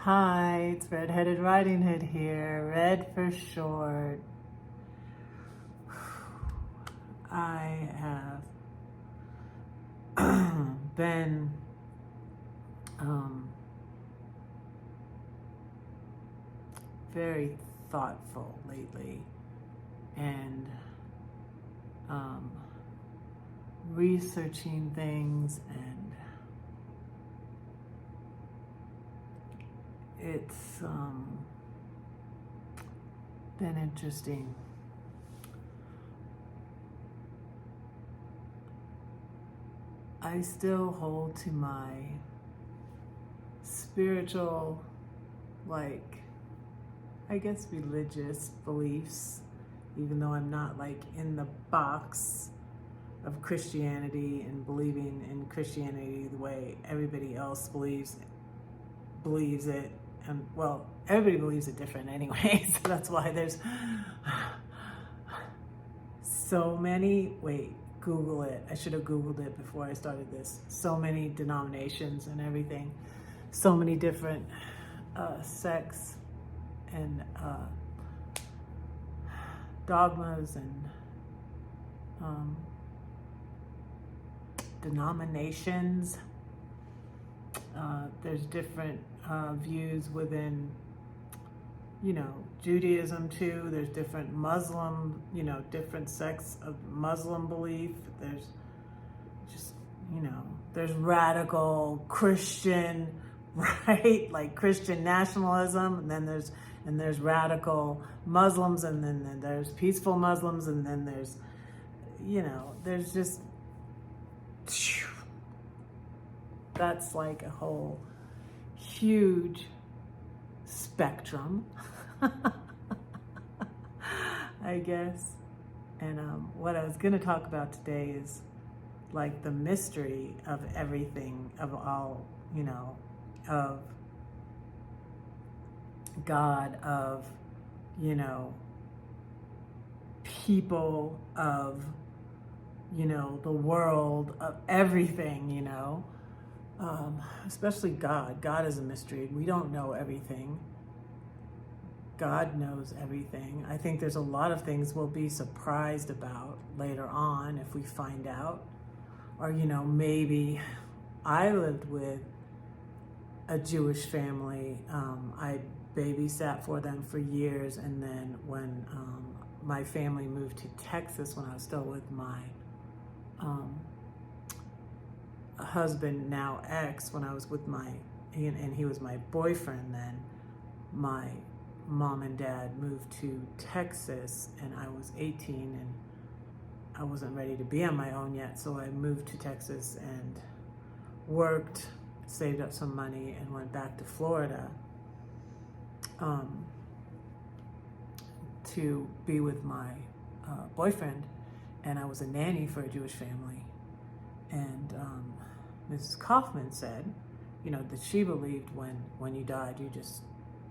Hi, it's Red-Headed Riding Hood here, red for short. I have been very thoughtful lately and researching things, and it's been interesting. I still hold to my spiritual, I guess religious beliefs, even though I'm not in the box of Christianity and believing in Christianity the way everybody else believes it. And well, everybody believes it different anyway, so that's why there's so many, Google it. I should have Googled it before I started this. So many denominations and everything. So many different sects and dogmas and denominations. There's different views within, Judaism too. There's different Muslim, different sects of Muslim belief. There's just, there's radical Christian, right? Like Christian nationalism, and then there's radical Muslims, and then there's peaceful Muslims, and then there's, there's just, that's like a whole huge spectrum, I guess. And what I was going to talk about today is like the mystery of everything, of all, of God, of, people, of, the world, of everything, especially God. God is a mystery. We don't know everything. God knows everything. I think there's a lot of things we'll be surprised about later on if we find out. Or, maybe I lived with a Jewish family. I babysat for them for years, and then when my family moved to Texas, when I was still with my husband, now ex, when I was with and he was my boyfriend then, my mom and dad moved to Texas, and I was 18 and I wasn't ready to be on my own yet, so I moved to Texas and worked, saved up some money, and went back to Florida to be with my boyfriend. And I was a nanny for a Jewish family. And Mrs. Kaufman said, that she believed when you died, you just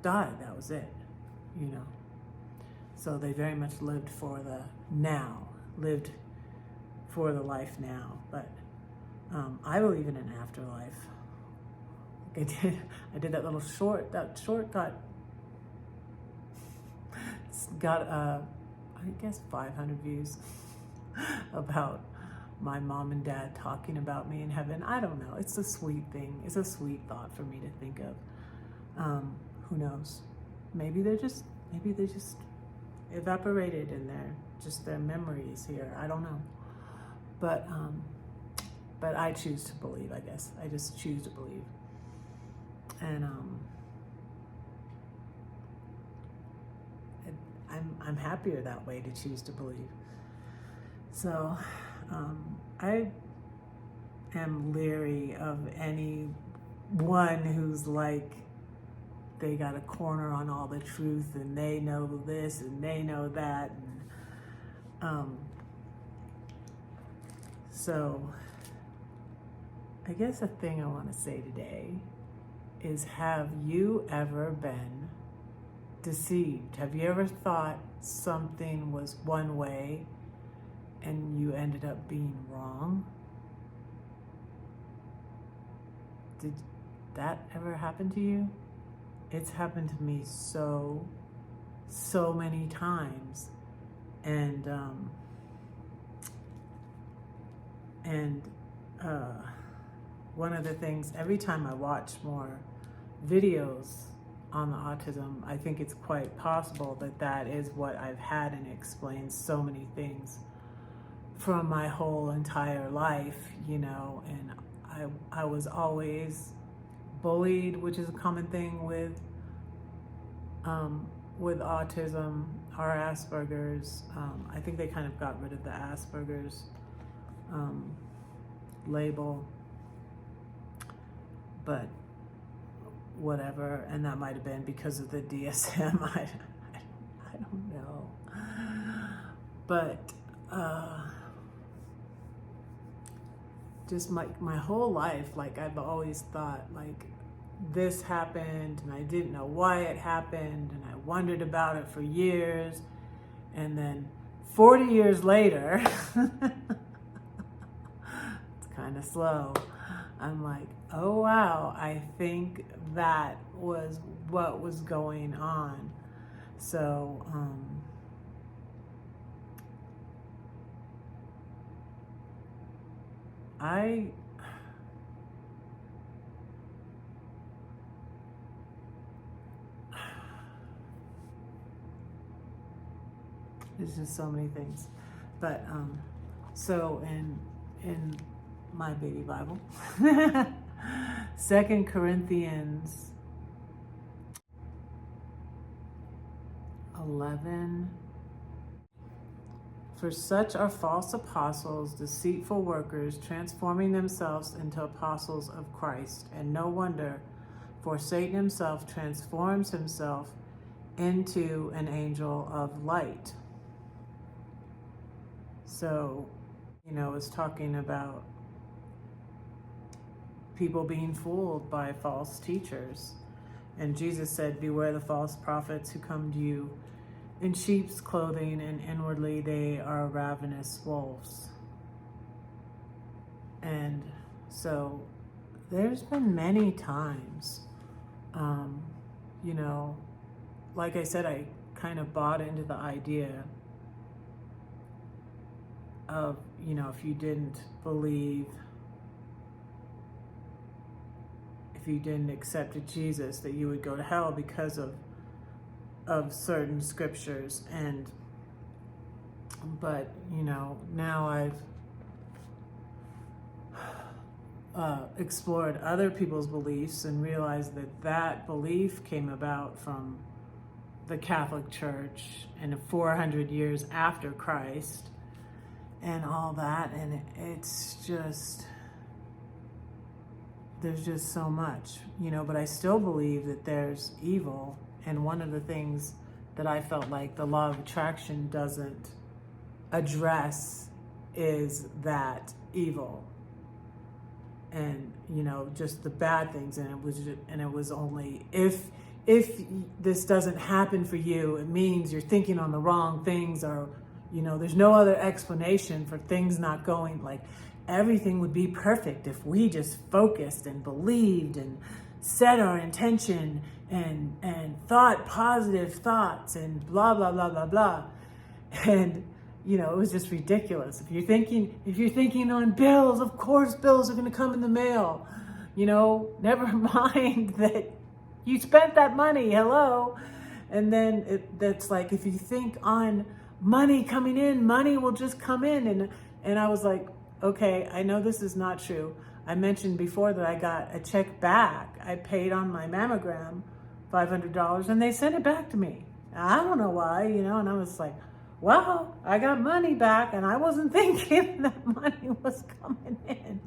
died. That was it, So they very much lived for the now, lived for the life now. But I believe in an afterlife. I did that little short. That short got I guess 500 views about my mom and dad talking about me in heaven. I don't know. It's a sweet thing. It's a sweet thought for me to think of. Who knows? Maybe they just evaporated and they're just their memories here. I don't know. But I choose to believe, I guess. I just choose to believe. And I'm happier that way, to choose to believe. So I am leery of anyone who's like they got a corner on all the truth and they know this and they know that. And, so I guess the thing I want to say today is, have you ever been deceived? Have you ever thought something was one way and you ended up being wrong? Did that ever happen to you? It's happened to me so many times. And one of the things, every time I watch more videos on the autism, I think it's quite possible that that is what I've had, and it explains so many things from my whole entire life, you know. And I was always bullied, which is a common thing with autism or Asperger's. I think they kind of got rid of the Asperger's label, but whatever. And that might have been because of the DSM. I don't know. But just my whole life, like, I've always thought, like, this happened and I didn't know why it happened, and I wondered about it for years. And then 40 years later, it's kind of slow, I'm like, oh wow, I think that was what was going on. So there's just so many things. But so in my baby Bible, 2 Corinthians 11, for such are false apostles, deceitful workers, transforming themselves into apostles of Christ. And no wonder, for Satan himself transforms himself into an angel of light. So, you know, it's talking about people being fooled by false teachers. And Jesus said, beware the false prophets who come to you in sheep's clothing, and inwardly they are ravenous wolves. And so there's been many times, you know, like I said, I kind of bought into the idea of, you know, if you didn't believe, if you didn't accept Jesus, that you would go to hell because of certain scriptures. And but you know, now I've explored other people's beliefs and realized that that belief came about from the Catholic Church and 400 years after Christ and all that. And it's just, there's just so much, you know. But I still believe that there's evil. And one of the things that I felt like the law of attraction doesn't address is that evil, and, you know, just the bad things. And it was only if this doesn't happen for you, it means you're thinking on the wrong things, or, you know, there's no other explanation for things not going, like, everything would be perfect if we just focused and believed and set our intention and thought positive thoughts and blah, blah, blah, blah, blah. And, you know, it was just ridiculous. If you're thinking on bills, of course bills are going to come in the mail. You know, never mind that you spent that money, hello. And then that's like, if you think on money coming in, money will just come in. And I was like, okay, I know this is not true. I mentioned before that I got a check back. I paid on my mammogram $500, and they sent it back to me. I don't know why, you know. And I was like, wow, I got money back, and I wasn't thinking that money was coming in.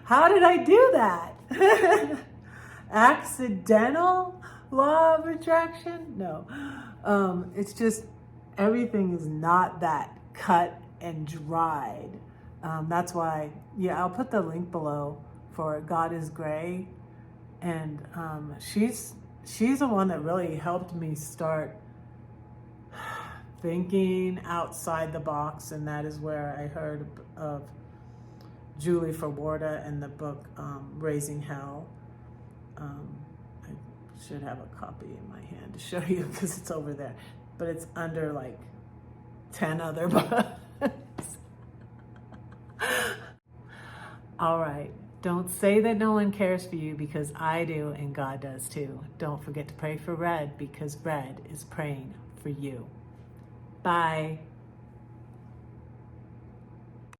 How did I do that? Accidental law of attraction? No. It's just, everything is not that cut and dried. That's why, yeah, I'll put the link below for God is Gray. And she's the one that really helped me start thinking outside the box. And that is where I heard of Julie Fawarda and the book Raising Hell. should have a copy in my hand to show you because it's over there. But it's under like 10 other books. All right. Don't say that no one cares for you, because I do and God does too. Don't forget to pray for Red, because Red is praying for you. Bye.